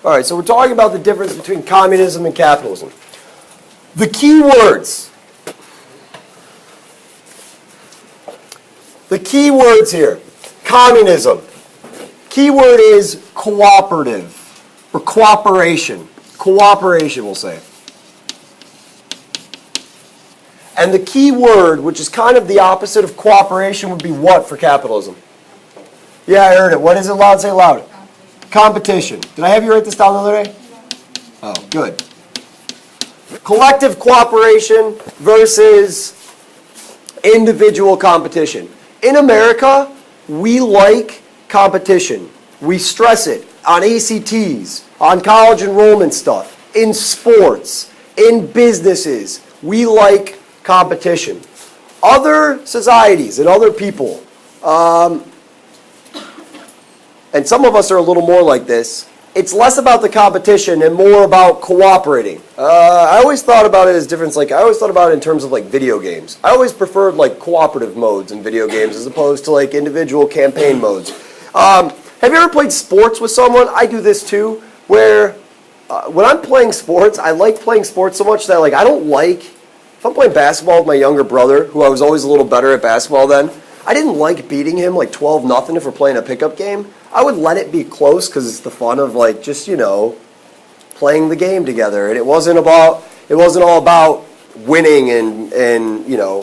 All right, so we're talking about the difference between communism and capitalism. The key words. The key words here. Communism. Key word is cooperative or cooperation. Cooperation, we'll say. And the key word, which is kind of the opposite of cooperation, would be what for capitalism? Yeah, I heard it. What is it loud? Say loud. Competition. Did I have you write this down the other day? Oh, good. Collective cooperation versus individual competition. In America, we like competition. We stress it on ACTs, on college enrollment stuff, in sports, in businesses. We like competition. Other societies and other people, and some of us are a little more like this, it's less about the competition and more about cooperating. I always thought about it as different. Like I always thought about it in terms of like video games. I always preferred like cooperative modes in video games as opposed to like individual campaign modes. Have you ever played sports with someone? I do this too, where when I'm playing sports, I like playing sports so much that like I don't like, if I'm playing basketball with my younger brother, who I was always a little better at basketball then, I didn't like beating him like 12-0 if we're playing a pickup game. I would let it be close because it's the fun of like just, you know, playing the game together. And it wasn't all about winning and you know,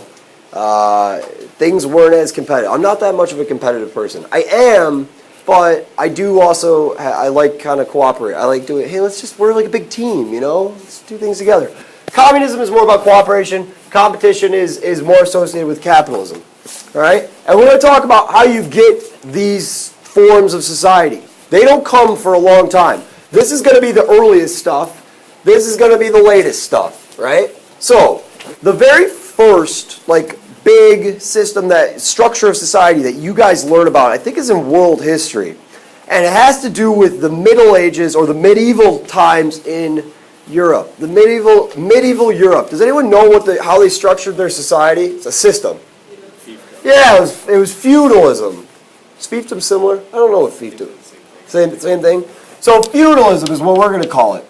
things weren't as competitive. I'm not that much of a competitive person. I am, but I do also, I like kind of cooperate. I like doing, hey, we're like a big team, you know? Let's do things together. Communism is more about cooperation. Competition is more associated with capitalism. All right? And we're going to talk about how you get these forms of society. They don't come for a long time. This is going to be the earliest stuff. This is going to be the latest stuff, right? So, the very first, like, big system, that structure of society that you guys learn about, I think is in world history. And it has to do with the Middle Ages or the medieval times in Europe. The medieval Europe. Does anyone know how they structured their society? It's a system. Yeah, it was feudalism. Is fiefdom similar? I don't know what fiefdom is. Same thing? So feudalism is what we're going to call it.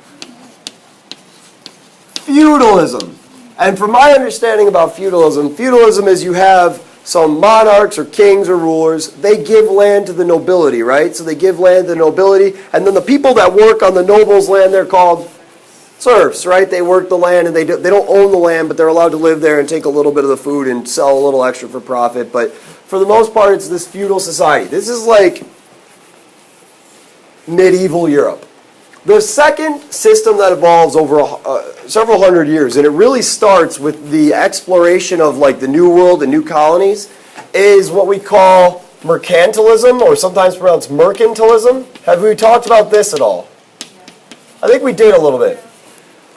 Feudalism. And from my understanding about feudalism is you have some monarchs or kings or rulers. They give land to the nobility, right? So they give land to the nobility. And then the people that work on the noble's land, they're called serfs, right? They work the land and they don't own the land, but they're allowed to live there and take a little bit of the food and sell a little extra for profit. But for the most part, it's this feudal society. This is like medieval Europe. The second system that evolves over several hundred years, and it really starts with the exploration of like the New World and new colonies, is what we call mercantilism, or sometimes pronounced mercantilism. Have we talked about this at all? I think we did a little bit.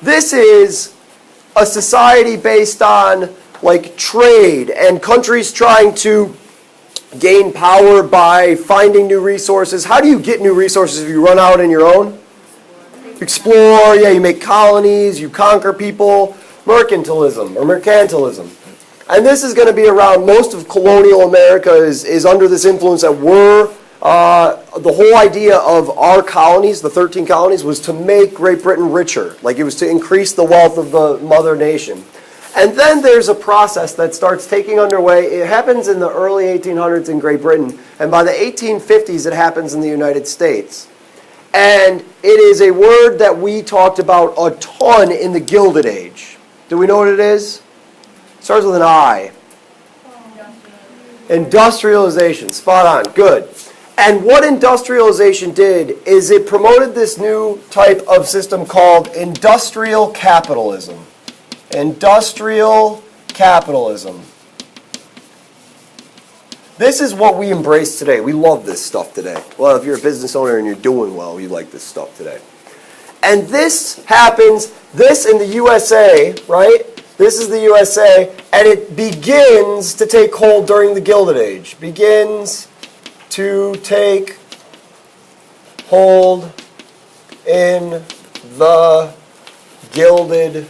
This is a society based on like trade and countries trying to gain power by finding new resources. How do you get new resources if you run out on your own? Explore, yeah, you make colonies, you conquer people. Mercantilism or mercantilism. And this is going to be around, most of colonial America is under this influence that the whole idea of our colonies, the 13 colonies, was to make Great Britain richer. Like it was to increase the wealth of the mother nation. And then there's a process that starts taking underway. It happens in the early 1800s in Great Britain. And by the 1850s, it happens in the United States. And it is a word that we talked about a ton in the Gilded Age. Do we know what it is? It starts with an I. Industrialization. Spot on. Good. And what industrialization did is it promoted this new type of system called industrial capitalism. Industrial capitalism. This is what we embrace today. We love this stuff today. Well, if you're a business owner and you're doing well, you like this stuff today. And this happens, this in the USA, right? This is the USA, and it begins to take hold during the Gilded Age. Begins to take hold in the Gilded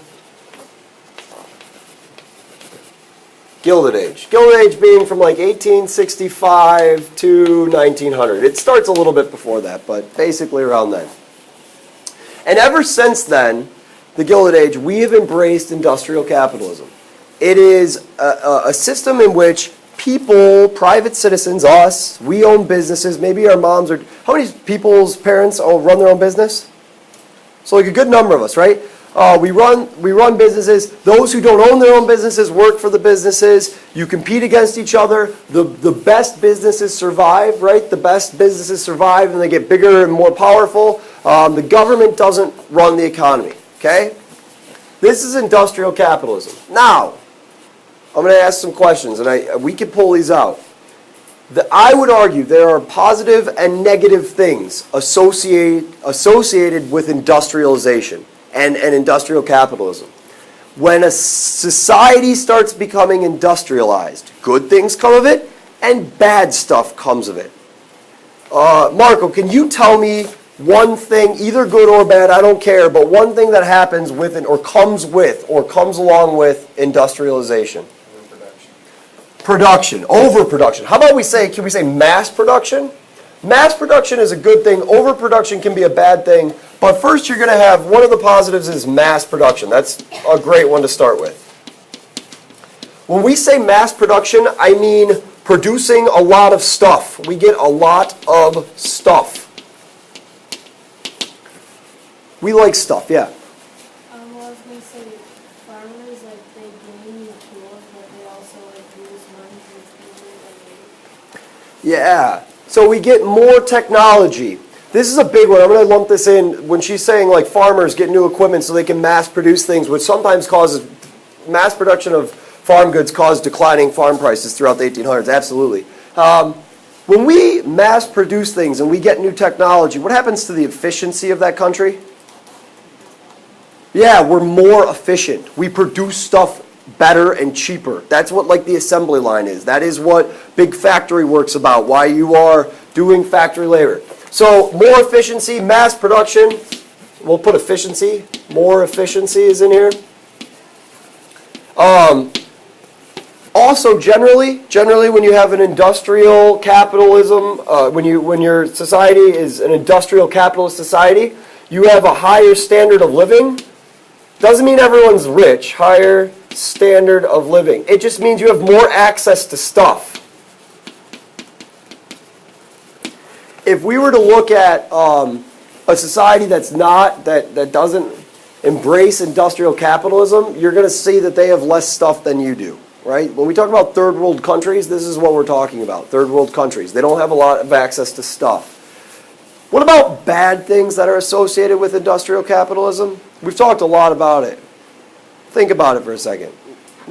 Age. Gilded Age being from like 1865 to 1900. It starts a little bit before that, but basically around then. And ever since then, the Gilded Age, we have embraced industrial capitalism. It is a system in which people, private citizens, us, we own businesses. Maybe our moms are... How many people's parents run their own business? So like a good number of us, right? We run businesses. Those who don't own their own businesses work for the businesses. You compete against each other. The best businesses survive, right? The best businesses survive and they get bigger and more powerful. The government doesn't run the economy, okay? This is industrial capitalism. Now, I'm going to ask some questions, and we can pull these out. I would argue there are positive and negative things associated with industrialization and industrial capitalism. When a society starts becoming industrialized, good things come of it, and bad stuff comes of it. Marco, can you tell me one thing, either good or bad, I don't care, but one thing that happens with it, or comes along with industrialization? Production, overproduction. How about can we say mass production? Mass production is a good thing. Overproduction can be a bad thing. But first you're going to have, one of the positives is mass production. That's a great one to start with. When we say mass production, I mean producing a lot of stuff. We get a lot of stuff. We like stuff, yeah. Well, I was going to say, farmers, like, they gain the tools, but they also, like, lose money for Yeah. So we get more technology. This is a big one. I'm going to lump this in when she's saying, like, farmers get new equipment so they can mass produce things, which sometimes causes, mass production of farm goods caused declining farm prices throughout the 1800s. Absolutely. When we mass produce things and we get new technology, what happens to the efficiency of that country? Yeah, we're more efficient. We produce stuff better and cheaper. That's what, like, the assembly line is. That is what big factory work's about, why you are doing factory labor. So more efficiency, mass production. We'll put efficiency. More efficiency is in here. Also, generally, when you have an industrial capitalism, when your society is an industrial capitalist society, you have a higher standard of living. Doesn't mean everyone's rich. Higher standard of living. It just means you have more access to stuff. If we were to look at a society that doesn't embrace industrial capitalism, you're going to see that they have less stuff than you do, right? When we talk about third world countries, this is what we're talking about. Third world countries. They don't have a lot of access to stuff. What about bad things that are associated with industrial capitalism? We've talked a lot about it. Think about it for a second.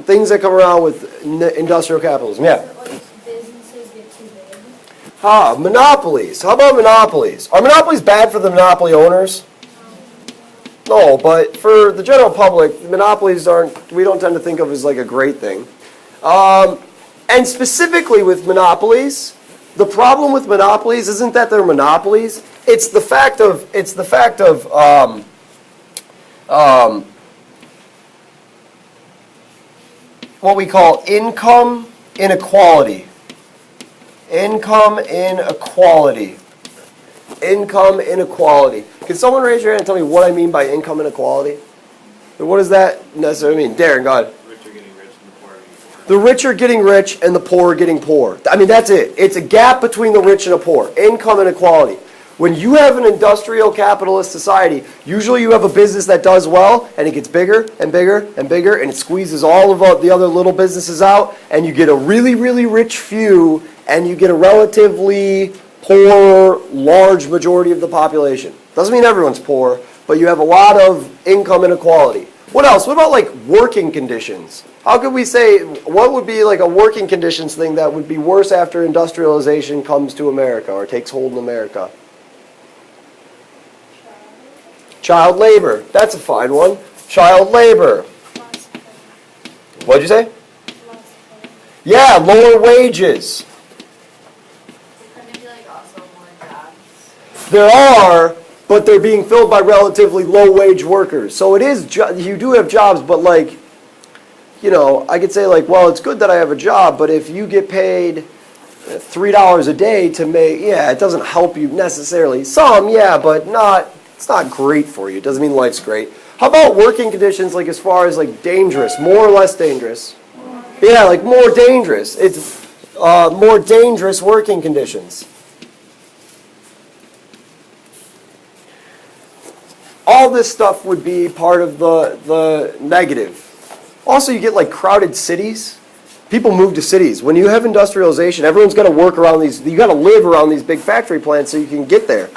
Things that come around with industrial capitalism. Yeah. businesses get too big. Monopolies. How about monopolies? Are monopolies bad for the monopoly owners? No, but for the general public, monopolies we don't tend to think of as like a great thing. And specifically with monopolies, the problem with monopolies isn't that they're monopolies. It's the fact of what we call income inequality. Income inequality. Income inequality. Can someone raise your hand and tell me what I mean by income inequality? What does that necessarily mean? Darren, go ahead. The rich are getting rich and the poor are getting poor. I mean, that's it. It's a gap between the rich and the poor. Income inequality. When you have an industrial capitalist society, usually you have a business that does well, and it gets bigger and bigger and bigger, and it squeezes all of the other little businesses out, and you get a really, really rich few, and you get a relatively poor, large majority of the population. Doesn't mean everyone's poor, but you have a lot of income inequality. What else? What about, like, working conditions? How could we say, what would be like a working conditions thing that would be worse after industrialization comes to America or takes hold in America? Child labor. That's a fine one. Child labor. What'd you say? Yeah, lower wages. There are, but they're being filled by relatively low-wage workers. So it is, you do have jobs, but like, you know, I could say like, well, it's good that I have a job, but if you get paid $3 a day to make, yeah, it doesn't help you necessarily. Some, yeah, but not It's not great for you. It doesn't mean life's great. How about working conditions, like as far as like dangerous, more or less dangerous? Yeah, like more dangerous. It's more dangerous working conditions. All this stuff would be part of the negative. Also, you get like crowded cities. People move to cities. When you have industrialization, everyone's got to work around these. You got to live around these big factory plants so you can get there.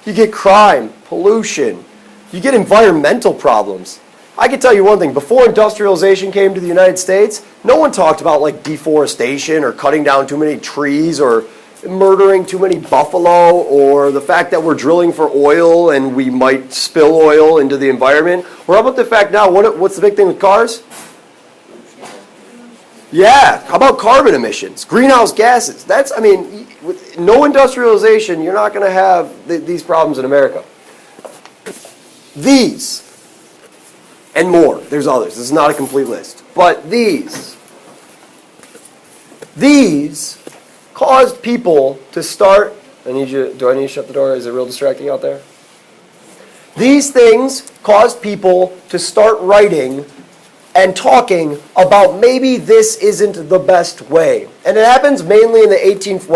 You get crime, pollution. You get environmental problems. I can tell you one thing. Before industrialization came to the United States, no one talked about like deforestation or cutting down too many trees or murdering too many buffalo or the fact that we're drilling for oil and we might spill oil into the environment. Or how about the fact now, what's the big thing with cars? Yeah, how about carbon emissions, greenhouse gases? With no industrialization, you're not going to have these problems in America. These, and more, there's others, this is not a complete list, but these caused people to start, do I need to shut the door? Is it real distracting out there? These things caused people to start writing and talking about maybe this isn't the best way. And it happens mainly in the 18th,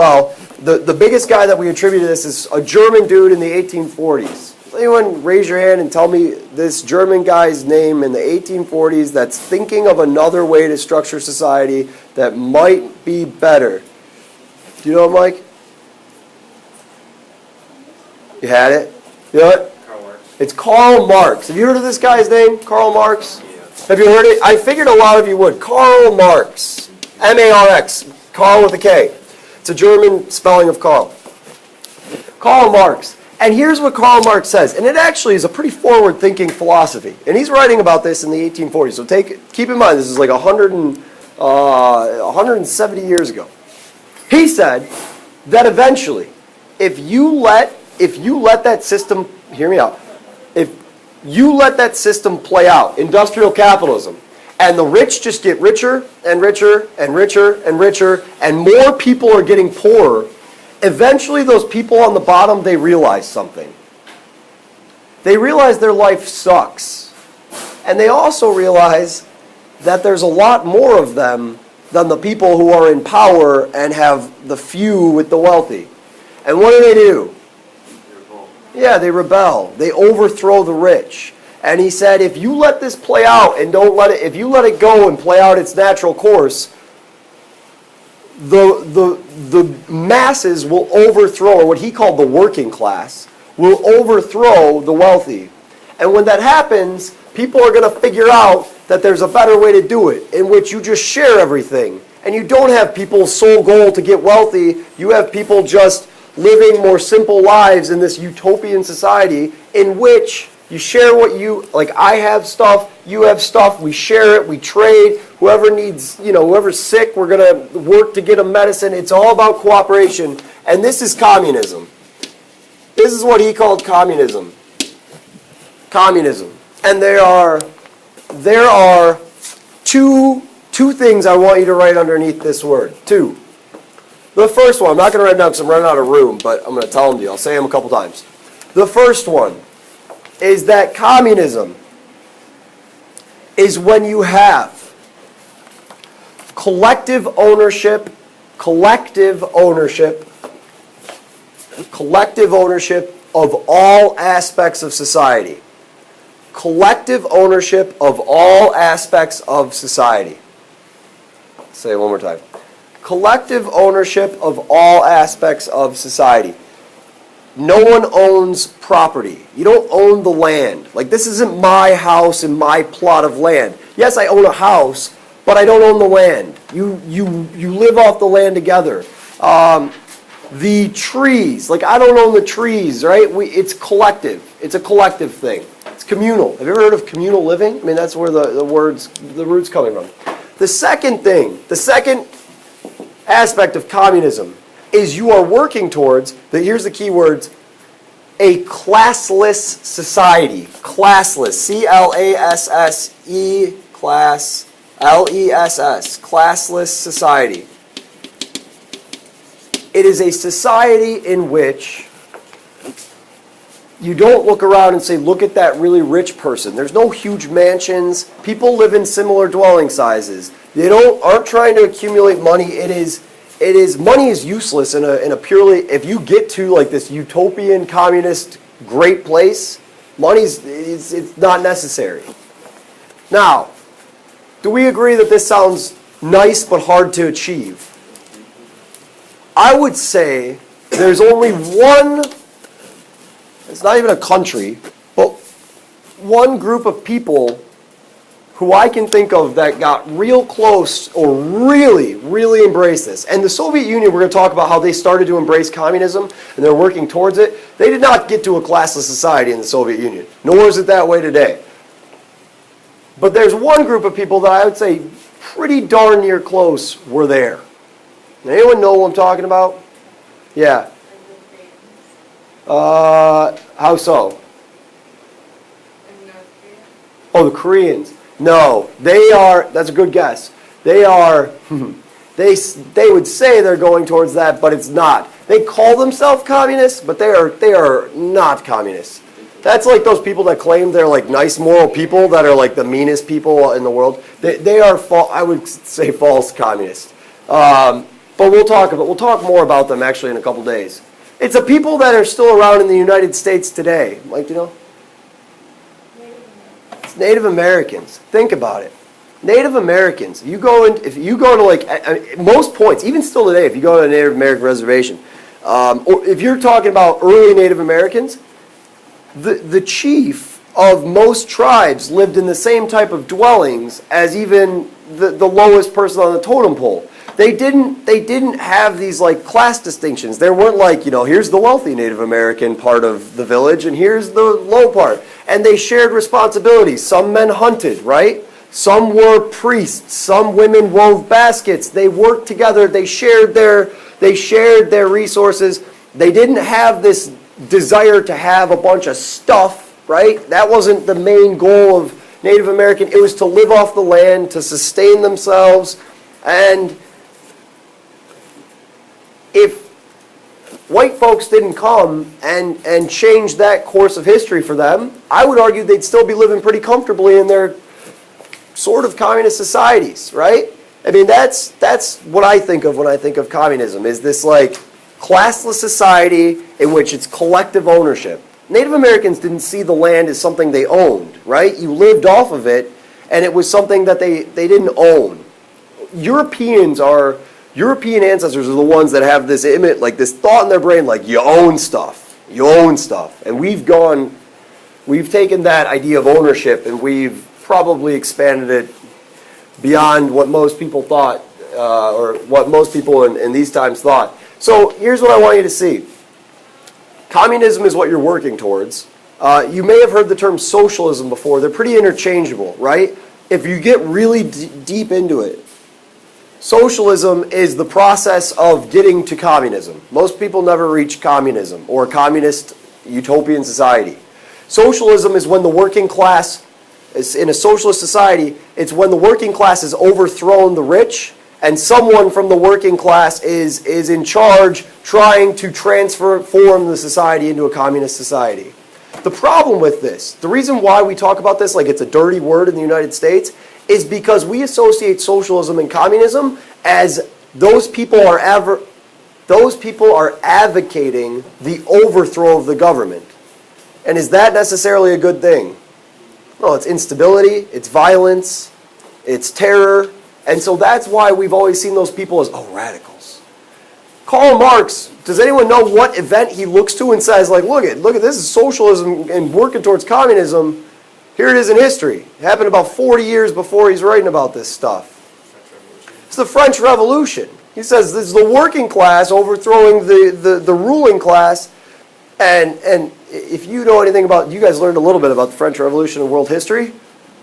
the biggest guy that we attribute to this is a German dude in the 1840s. Anyone raise your hand and tell me this German guy's name in the 1840s that's thinking of another way to structure society that might be better? Do you know it, Mike? You had it? You know it? Karl Marx. It's Karl Marx. Have you heard of this guy's name, Karl Marx? Have you heard it? I figured a lot of you would. Karl Marx. M-A-R-X. Karl with a K. It's a German spelling of Karl. Karl Marx. And here's what Karl Marx says. And it actually is a pretty forward-thinking philosophy. And he's writing about this in the 1840s. So keep in mind, this is like 170 years ago. He said that eventually, if you let that system, hear me out, if you let that system play out, industrial capitalism, and the rich just get richer and richer and richer and richer, and more people are getting poorer, eventually those people on the bottom, they realize something. They realize their life sucks. And they also realize that there's a lot more of them than the people who are in power and have the few with the wealthy. And what do? Yeah, they rebel. They overthrow the rich. And he said, if you let this play out and if you let it go and play out its natural course, the masses will overthrow, or what he called the working class, will overthrow the wealthy. And when that happens, people are going to figure out that there's a better way to do it, in which you just share everything. And you don't have people's sole goal to get wealthy. You have people just living more simple lives in this utopian society in which you share what like I have stuff, you have stuff, we share it, we trade. Whoever needs, whoever's sick, we're going to work to get them medicine. It's all about cooperation. And this is communism. This is what he called communism. Communism. And there are two things I want you to write underneath this word. Two. The first one, I'm not going to write it down because I'm running out of room, but I'm going to tell them to you. I'll say them a couple times. The first one is that communism is when you have collective ownership of all aspects of society. Collective ownership of all aspects of society. Say it one more time. Collective ownership of all aspects of society. No one owns property. You don't own the land. Like, this isn't my house and my plot of land. Yes, I own a house, but I don't own the land. You live off the land together. The trees, like I don't own the trees, right? It's collective. It's a collective thing. It's communal. Have you ever heard of communal living? I mean, that's where the root's coming from. The second aspect of communism is you are working towards, here's the key words, a classless society. Classless. C-L-A-S-S-E, class, L-E-S-S. Classless society. It is a society in which you don't look around and say, look at that really rich person. There's no huge mansions. People live in similar dwelling sizes. They aren't trying to accumulate money. Money is useless in a purely, if you get to like this utopian communist great place, it's not necessary. Now, do we agree that this sounds nice but hard to achieve? I would say there's only one, it's not even a country, but one group of people who I can think of that got real close or really, really embraced this. And the Soviet Union, we're going to talk about how they started to embrace communism and they're working towards it. They did not get to a classless society in the Soviet Union, nor is it that way today. But there's one group of people that I would say pretty darn near close were there. Anyone know what I'm talking about? Yeah. How so? Oh, the Koreans. No, they are, that's a good guess. They are, they would say they're going towards that, but it's not. They call themselves communists, but they are not communists. That's like those people that claim they're like nice moral people that are like the meanest people in the world. They are, I would say, false communists. But we'll talk more about them actually in a couple days. It's a people that are still around in the United States today. Like, you know? It's Native Americans. Think about it. Native Americans. If you go to like most points, even still today, if you go to a Native American reservation, or if you're talking about early Native Americans, the chief of most tribes lived in the same type of dwellings as even the lowest person on the totem pole. They didn't have these like class distinctions. There weren't like, you know, here's the wealthy Native American part of the village and here's the low part. And they shared responsibilities. Some men hunted, right? Some were priests. Some women wove baskets. They worked together. They shared their resources. They didn't have this desire to have a bunch of stuff, right? That wasn't the main goal of Native American. It was to live off the land, to sustain themselves. And if white folks didn't come and change that course of history for them, I would argue they'd still be living pretty comfortably in their sort of communist societies, right? I mean, that's what I think of when I think of communism, is this like classless society in which it's collective ownership. Native Americans didn't see the land as something they owned, right? You lived off of it, and it was something that they didn't own. European ancestors are the ones that have this image, like this thought in their brain, like you own stuff. You own stuff. And we've taken that idea of ownership and we've probably expanded it beyond what most people thought, or what most people in these times thought. So here's what I want you to see. Communism is what you're working towards. You may have heard the term socialism before. They're pretty interchangeable, right? If you get really deep into it, socialism is the process of getting to communism. Most people never reach communism or communist utopian society. Socialism is when the working class, in a socialist society, it's when the working class has overthrown the rich and someone from the working class is in charge trying to transform the society into a communist society. The problem with this, the reason why we talk about this like it's a dirty word in the United States, is because we associate socialism and communism as those people are advocating the overthrow of the government. And is that necessarily a good thing? No, it's instability, it's violence, it's terror, and so that's why we've always seen those people as, radicals. Karl Marx, does anyone know what event he looks to and says, like, look at this is socialism and working towards communism. Here it is in history. It happened about 40 years before he's writing about this stuff. It's the French Revolution. He says this is the working class overthrowing the ruling class. And if you know anything about, you guys learned a little bit about the French Revolution and world history.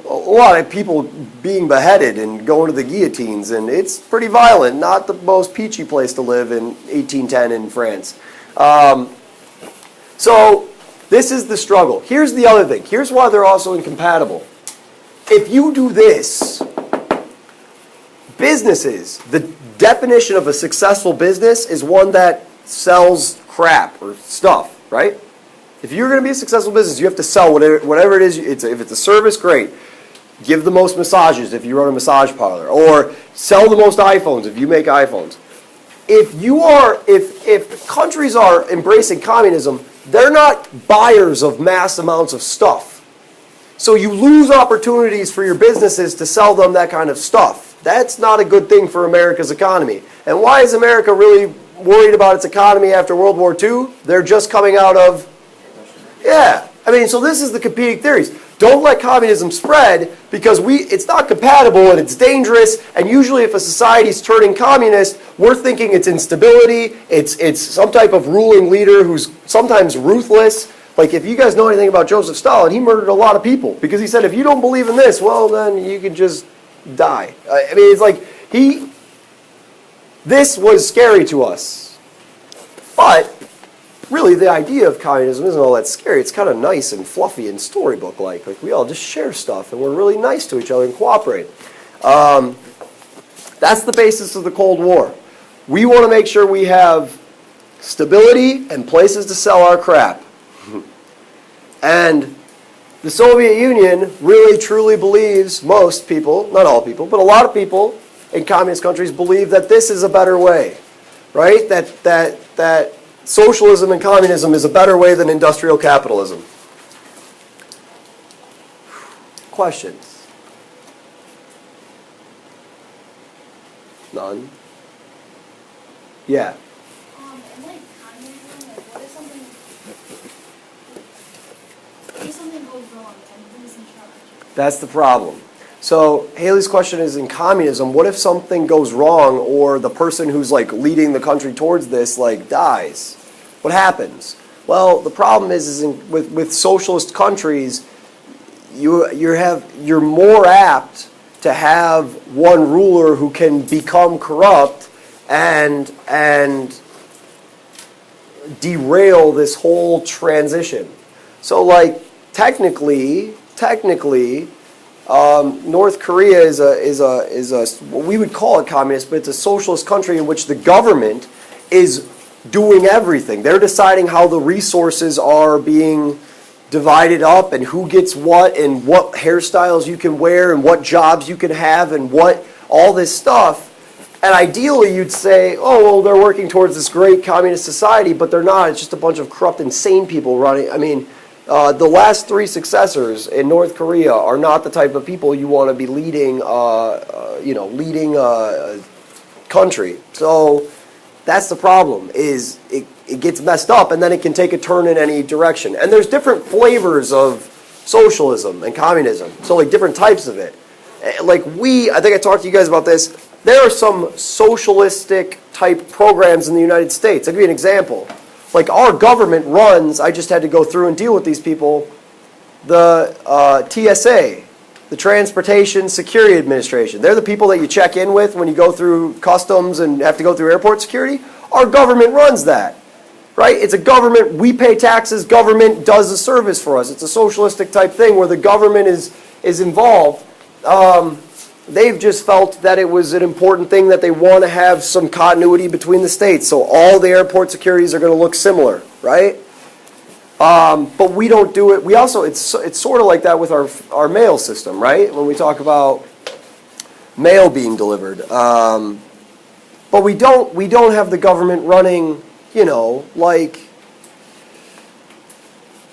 A lot of people being beheaded and going to the guillotines, and it's pretty violent. Not the most peachy place to live in 1810 in France. So this is the struggle. Here's the other thing. Here's why they're also incompatible. If you do this, businesses, the definition of a successful business is one that sells crap or stuff, right? If you're going to be a successful business, you have to sell whatever it is. If it's a service, great. Give the most massages if you run a massage parlor, or sell the most iPhones if you make iPhones. If countries are embracing communism, they're not buyers of mass amounts of stuff. So you lose opportunities for your businesses to sell them that kind of stuff. That's not a good thing for America's economy. And why is America really worried about its economy after World War II? They're just coming out of, yeah. I mean, so this is the competing theories. Don't let communism spread because it's not compatible and it's dangerous. And usually if a society's turning communist, we're thinking it's instability, it's some type of ruling leader who's sometimes ruthless. Like if you guys know anything about Joseph Stalin, he murdered a lot of people because he said, if you don't believe in this, well, then you can just die. I mean, it's like this was scary to us. But really, the idea of communism isn't all that scary. It's kind of nice and fluffy and storybook-like. Like we all just share stuff and we're really nice to each other and cooperate. That's the basis of the Cold War. We want to make sure we have stability and places to sell our crap. And the Soviet Union really truly believes, most people, not all people, but a lot of people in communist countries believe that this is a better way, right? That socialism and communism is a better way than industrial capitalism. Questions? None? Yeah. And like communism, like what if something goes wrong and who's in charge? That's the problem. So Haley's question is, in communism, what if something goes wrong or the person who's like leading the country towards this like dies? What happens? Well, the problem is with socialist countries, you're more apt to have one ruler who can become corrupt and derail this whole transition. So like technically, North Korea is a what we would call it communist, but it's a socialist country in which the government is doing everything. They're deciding how the resources are being divided up and who gets what and what hairstyles you can wear and what jobs you can have and what all this stuff. And ideally you'd say, oh, well, they're working towards this great communist society, but they're not. It's just a bunch of corrupt, insane people running. I mean, the last three successors in North Korea are not the type of people you want to be leading a country. So that's the problem, is it gets messed up and then it can take a turn in any direction. And there's different flavors of socialism and communism. So like different types of it. Like I think I talked to you guys about this. There are some socialistic type programs in the United States. I'll give you an example. Like our government runs, I just had to go through and deal with these people, the TSA, the Transportation Security Administration. They're the people that you check in with when you go through customs and have to go through airport security. Our government runs that, right? It's a government, we pay taxes, government does a service for us. It's a socialistic type thing where the government is involved. They've just felt that it was an important thing that they want to have some continuity between the states. So all the airport securities are going to look similar, right? But we don't do it. We also, it's sort of like that with our mail system, right? When we talk about mail being delivered. But we don't have the government running, like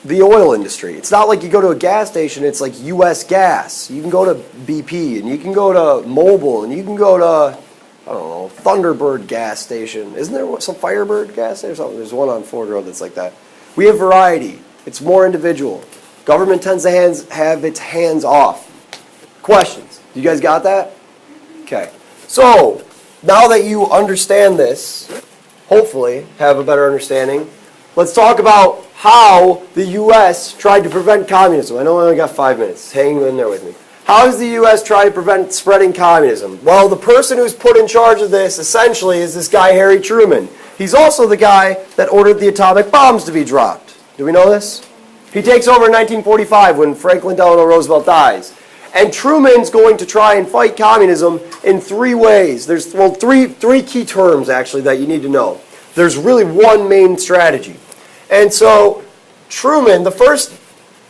the oil industry. It's not like you go to a gas station, it's like U.S. gas. You can go to BP, and you can go to Mobil, and you can go to, I don't know, Thunderbird gas station. Isn't there some Firebird gas station or something? There's one on Ford Road that's like that. We have variety. It's more individual. Government tends to have its hands off. Questions? You guys got that? Okay. So, now that you understand this, hopefully have a better understanding, let's talk about how the U.S. tried to prevent communism. I know I only got 5 minutes. Hang in there with me. How does the U.S. try to prevent spreading communism? Well, the person who's put in charge of this, essentially, is this guy, Harry Truman. He's also the guy that ordered the atomic bombs to be dropped. Do we know this? He takes over in 1945 when Franklin Delano Roosevelt dies. And Truman's going to try and fight communism in 3 ways. There's, three key terms, actually, that you need to know. There's really one main strategy. And so Truman, the first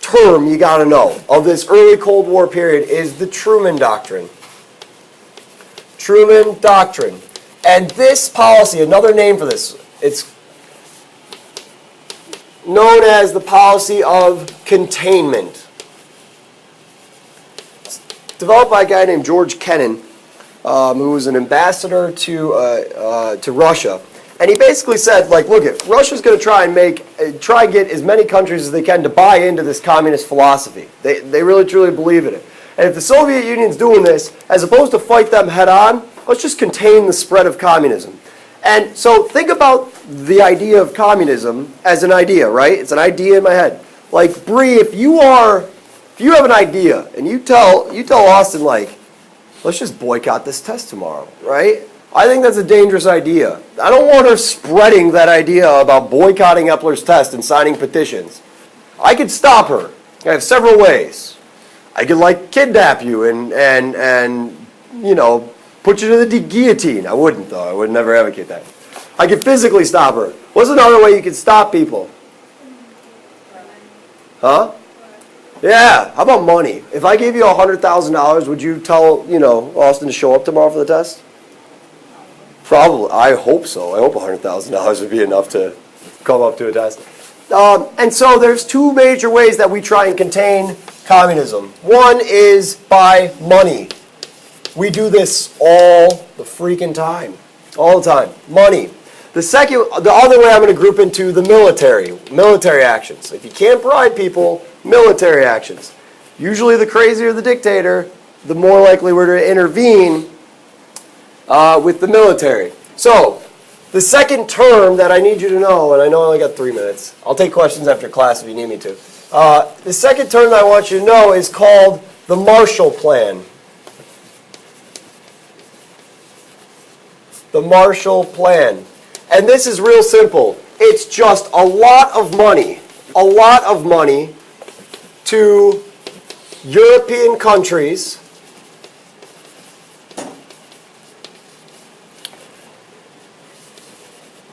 term you got to know of this early Cold War period is the Truman Doctrine. Truman Doctrine. And this policy, another name for this, it's known as the policy of containment. It's developed by a guy named George Kennan, who was an ambassador to Russia. And he basically said, like, look, Russia's going to try and get as many countries as they can to buy into this communist philosophy. They really, truly believe in it. And if the Soviet Union's doing this, as opposed to fight them head on, let's just contain the spread of communism. And so think about the idea of communism as an idea, right? It's an idea in my head. Like, Bree, if you have an idea and you tell Austin, like, let's just boycott this test tomorrow, right? I think that's a dangerous idea. I don't want her spreading that idea about boycotting Epler's test and signing petitions. I could stop her. I have several ways. I could, like, kidnap you and you know, put you to the guillotine. I wouldn't, though. I would never advocate that. I could physically stop her. What's another way you could stop people? Huh? Yeah. How about money? If I gave you $100,000, would you tell, you know, Austin to show up tomorrow for the test? Probably. I hope so. I hope $100,000 would be enough to come up to a test. And so there's two major ways that we try and contain communism. One is by money. We do this all the freaking time. All the time. Money. The other way I'm going to group into the military actions. If you can't bribe people, military actions. Usually the crazier the dictator, the more likely we're to intervene with the military. So, the second term that I need you to know, and I know I only got 3 minutes. I'll take questions after class if you need me to. The second term that I want you to know is called the Marshall Plan. The Marshall Plan. And this is real simple. It's just a lot of money to European countries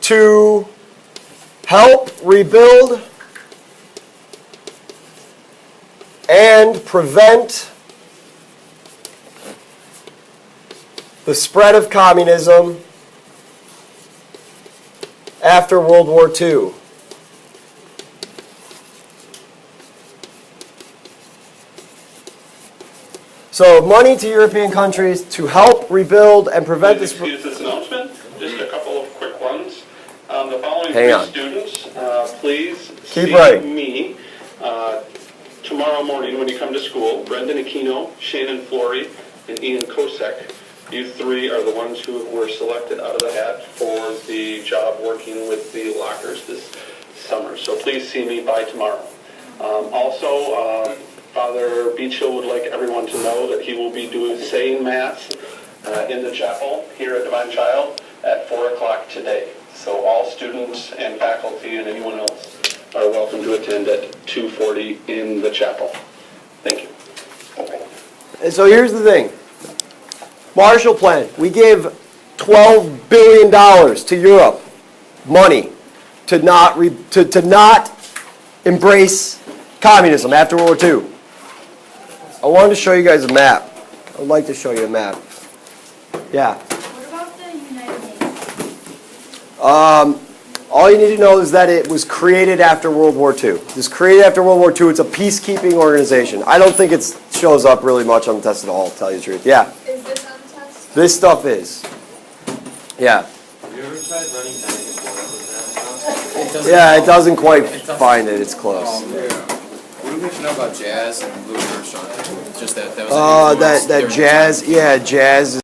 to help rebuild and prevent the spread of communism after World War II. So money to European countries to help rebuild and prevent this. Excuse this announcement. Just a couple of quick ones. The following Hang on. students, please Keep see writing. me tomorrow morning when you come to school. Brendan Aquino, Shannon Flory, and Ian Kosek. You three are the ones who were selected out of the hat for the job working with the lockers this summer. So please see me by tomorrow. Also, Father Beachill would like everyone to know that he will be saying Mass in the chapel here at Divine Child at 4 o'clock today. So all students and faculty and anyone else are welcome to attend at 2:40 in the chapel. Thank you. And so here's the thing. Marshall Plan. We gave $12 billion to Europe, money, to not embrace communism after World War II. I wanted to show you guys a map. I would like to show you a map. Yeah. What about the United Nations? All you need to know is that it was created after World War II. It was created after World War II. It's a peacekeeping organization. I don't think it shows up really much on the test at all, to tell you the truth. Yeah. Is this on the test? This stuff is. Yeah. Have you ever tried running back and forth with that? Yeah, it doesn't quite find it. It's close. What do we know about jazz and Louis Armstrong? Just that was an influence. That jazz. Yeah, jazz.